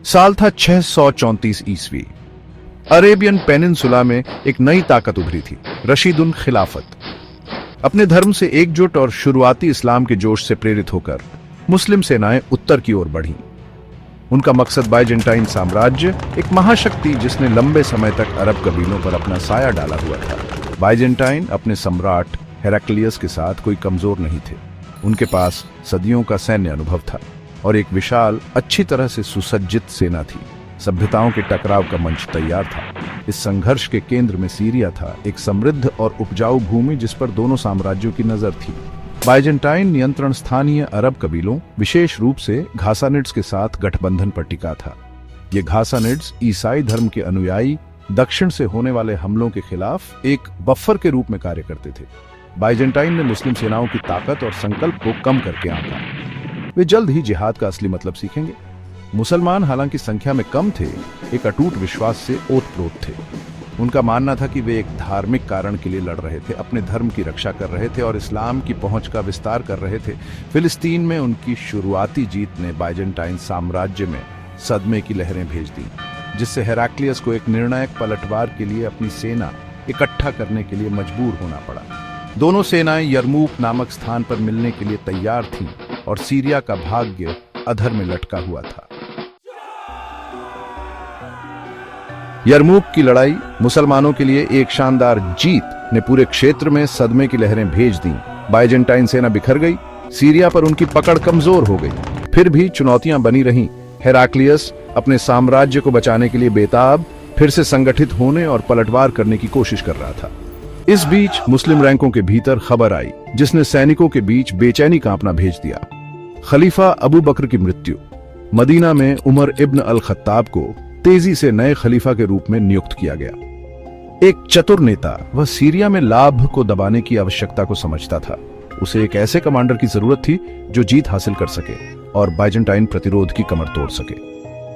साल था 634 ईस्वी। अरेबियन पेनिनसुला में एक नई ताकत उभरी थी, रशीदुन खिलाफत। अपने धर्म से एकजुट और शुरुआती इस्लाम के जोश से प्रेरित होकर मुस्लिम सेनाएं उत्तर की ओर बढ़ीं। उनका मकसद बाइजेंटाइन साम्राज्य, एक महाशक्ति जिसने लंबे समय तक अरब कबीलों पर अपना साया डाला हुआ था। बाइजेंटाइन अपने सम्राट हेराक्लियस के साथ कोई कमजोर नहीं थे। उनके पास सदियों का सैन्य अनुभव था और एक विशाल, अच्छी तरह से सुसज्जित सेना थी। सभ्यताओं के टकराव का मंच तैयार था। इस संघर्ष के केंद्र में सीरिया था, एक समृद्ध और उपजाऊ भूमि जिस पर दोनों साम्राज्यों की नजर थी। बाइजेंटाइन नियंत्रण स्थानीय अरब कबीलों, विशेष रूप से घासानिड्स के साथ गठबंधन पर टिका था। ये घासानिड्स ईसाई धर्म के अनुयायी दक्षिण से होने वाले हमलों के खिलाफ एक बफर के रूप में कार्य करते थे। बाइजेंटाइन ने मुस्लिम सेनाओं की ताकत और संकल्प को कम करके आंका। वे जल्द ही जिहाद का असली मतलब सीखेंगे। मुसलमान हालांकि संख्या में कम थे, एक अटूट विश्वास से ओतप्रोत थे। उनका मानना था कि वे एक धार्मिक कारण के लिए लड़ रहे थे, अपने धर्म की रक्षा कर रहे थे और इस्लाम की पहुंच का विस्तार कर रहे थे। फिलिस्तीन में उनकी शुरुआती जीत ने बाइजेंटाइन साम्राज्य में सदमे की लहरें भेज दी, जिससे हेराक्लियस को एक निर्णायक पलटवार के लिए अपनी सेना इकट्ठा करने के लिए मजबूर होना पड़ा। दोनों सेनाएं यरमूक नामक स्थान पर मिलने के लिए तैयार थीं और सीरिया का भाग्य अधर में लटका हुआ था। यरमूक की लड़ाई मुसलमानों के लिए एक शानदार जीत ने पूरे क्षेत्र में सदमे की लहरें भेज दी। बाइजेंटाइन सेना बिखर गई, सीरिया पर उनकी पकड़ कमजोर हो गई। फिर भी चुनौतियां बनी रहीं। हेराक्लियस अपने साम्राज्य को बचाने के लिए बेताब, फिर से संगठित होने और पलटवार करने की कोशिश कर रहा था। इस बीच मुस्लिम रैंकों के भीतर खबर आई, जिसने सैनिकों के बीच बेचैनी कांपना भेज दिया। खलीफा अबू बकर की मृत्यु। मदीना में उमर इब्न अल खत्ताब को तेजी से नए खलीफा के रूप में नियुक्त किया गया। एक चतुर नेता, वह सीरिया में लाभ को दबाने की आवश्यकता को समझता था। उसे एक ऐसे कमांडर की जरूरत थी जो जीत हासिल कर सके और बाइजेंटाइन प्रतिरोध की कमर तोड़ सके।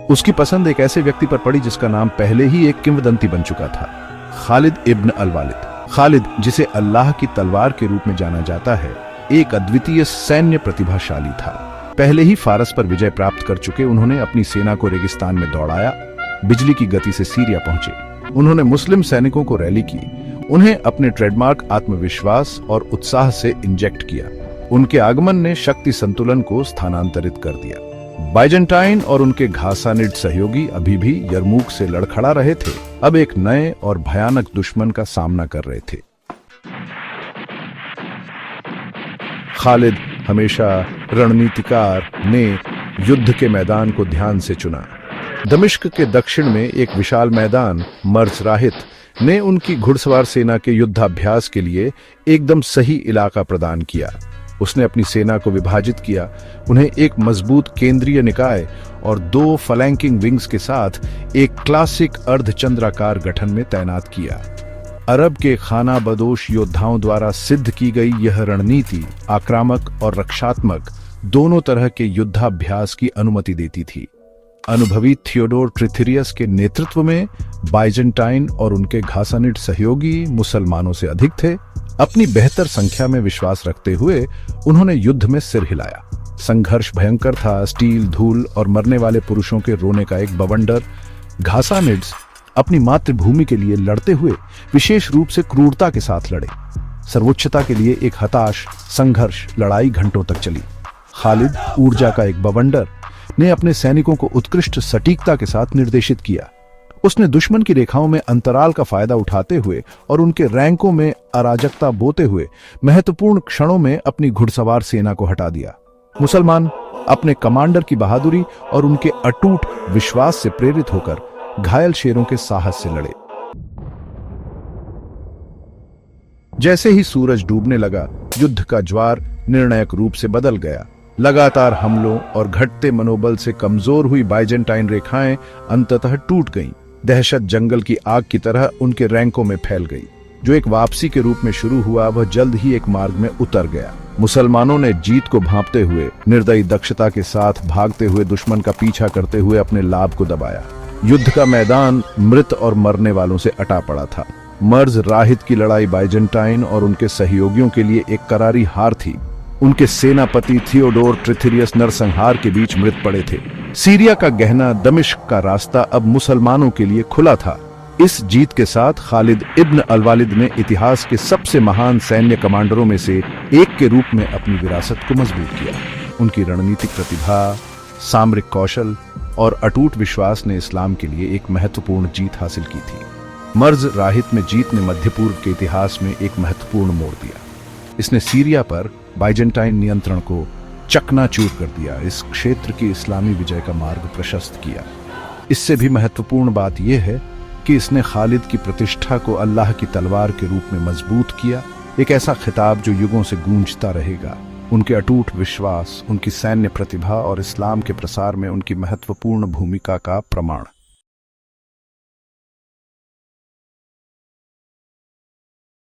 उसकी पसंद एक ऐसे व्यक्ति पर पड़ी जिसका नाम पहले ही एक किंवदंती बन चुका था, खालिद इब्न अल वालिद। खालिद, जिसे अल्लाह की तलवार के रूप में जाना जाता है, एक अद्वितीय सैन्य प्रतिभाशाली था। पहले ही फारस पर विजय प्राप्त कर चुके उन्होंने अपनी सेना को रेगिस्तान में दौड़ाया, बिजली की गति से सीरिया पहुंचे। उन्होंने मुस्लिम सैनिकों को रैली की, उन्हें अपने ट्रेडमार्क आत्मविश्वास और उत्साह से इंजेक्ट किया। उनके आगमन ने शक्ति संतुलन को स्थानांतरित कर दिया। बाइजेंटाइन और उनके घासानिड सहयोगी अभी भी यरमूक से लड़खड़ा रहे थे, अब एक नए और भयानक दुश्मन का सामना कर रहे थे। खालिद, हमेशा रणनीतिकार, ने युद्ध के मैदान को ध्यान से चुना। दमिश्क के दक्षिण में एक विशाल मैदान, मर्ज राहित, ने उनकी घुड़सवार सेना के युद्धाभ्यास के लिए एकदम सही इलाका प्रदान किया। उसने अपनी सेना को विभाजित किया, उन्हें एक मजबूत केंद्रीय निकाय और 2 फ्लैंकिंग विंग्स के साथ एक क्लासिक अर्धचंद्राकार गठन में तैनात किया। अरब के खाना बदोश योद्धाओं द्वारा सिद्ध की गई यह रणनीति आक्रामक और रक्षात्मक दोनों तरह के युद्धाभ्यास की अनुमति देती थी। अनुभवी थियोडोर ट्रिथेरियस के नेतृत्व में बाइजेंटाइन और उनके घासानिड सहयोगी मुसलमानों से अधिक थे। अपनी बेहतर संख्या में विश्वास रखते हुए उन्होंने युद्ध में सिर हिलाया। संघर्ष भयंकर था, स्टील, धूल और मरने वाले पुरुषों के रोने का एक बवंडर। घासानिड्स अपनी मातृभूमि के लिए लड़ते हुए विशेष रूप से क्रूरता के साथ लड़े। सर्वोच्चता के लिए एक हताश संघर्ष लड़ाई घंटों तक चली। खालिद, ऊर्जा का एक बवंडर, ने अपने सैनिकों को उत्कृष्ट सटीकता के साथ निर्देशित किया। उसने दुश्मन की रेखाओं में अंतराल का फायदा उठाते हुए और उनके रैंकों में अराजकता बोते हुए महत्वपूर्ण क्षणों में अपनी घुड़सवार सेना को हटा दिया। मुसलमान अपने कमांडर की बहादुरी और उनके अटूट विश्वास से प्रेरित होकर घायल शेरों के साहस से लड़े। जैसे ही सूरज डूबने लगा, युद्ध का ज्वार निर्णायक रूप से बदल गया। लगातार हमलों और घटते मनोबल से कमजोर हुई बाइजेंटाइन रेखाएं अंततः टूट गईं। दहशत जंगल की आग की तरह उनके रैंकों में फैल गई। जो एक वापसी के रूप में शुरू हुआ, वह जल्द ही एक मार्ग में उतर गया। मुसलमानों ने जीत को भांपते हुए निर्दयी दक्षता के साथ भागते हुए दुश्मन का पीछा करते हुए अपने लाभ को दबाया। युद्ध का मैदान मृत और मरने वालों से अटा पड़ा था। मर्ज राहित की लड़ाई बाइजेंटाइन और उनके सहयोगियों के लिए एक करारी हार थी। उनके सेनापति थियोडोर ट्रिथेरियस नरसंहार के बीच मृत पड़े थे। सीरिया का गहना दमिश्क का रास्ता अब मुसलमानों के लिए खुला था। इस जीत के साथ खालिद इब्न अल-वालिद ने इतिहास के सबसे महान सैन्य कमांडरों में से एक के रूप में अपनी विरासत को मजबूत किया। उनकी रणनीतिक प्रतिभा, सामरिक कौशल और अटूट विश्वास ने इस्लाम के लिए एक महत्वपूर्ण जीत हासिल की थी। मर्ज राहित में जीत ने मध्य पूर्व के इतिहास में एक महत्वपूर्ण मोड़ दिया। इसने सीरिया पर बाइजेंटाइन नियंत्रण को चकनाचूर कर दिया। इस क्षेत्र की इस्लामी विजय का मार्ग प्रशस्त किया। इससे भी महत्वपूर्ण बात यह है कि इसने खालिद की प्रतिष्ठा को अल्लाह की तलवार के रूप में मजबूत किया, एक ऐसा खिताब जो युगों से गूंजता रहेगा। उनके अटूट विश्वास, उनकी सैन्य प्रतिभा और इस्लाम के प्रसार में उनकी महत्वपूर्ण भूमिका का प्रमाण।